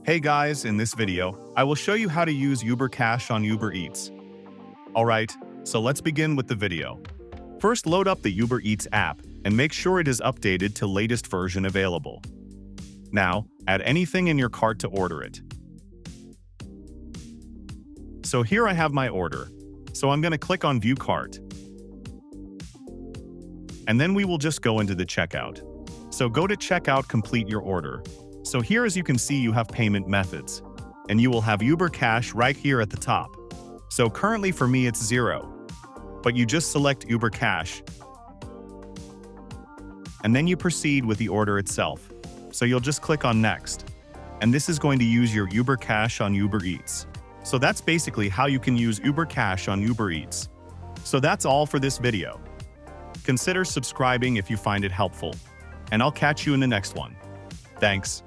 Hey guys, in this video, I will show you how to use Uber Cash on Uber Eats. Alright, so let's begin with the video. First, load up the Uber Eats app and make sure it is updated to latest version available. Now, add anything in your cart to order it. So here I have my order, so I'm going to click on View Cart. And then we will just go into the checkout. So go to Checkout, complete your order. So here, as you can see, you have payment methods, and you will have Uber Cash right here at the top. So currently for me it's 0, but you just select Uber Cash, and then you proceed with the order itself. So you'll just click on Next, and this is going to use your Uber Cash on Uber Eats. So that's basically how you can use Uber Cash on Uber Eats. So that's all for this video. Consider subscribing if you find it helpful, and I'll catch you in the next one. Thanks.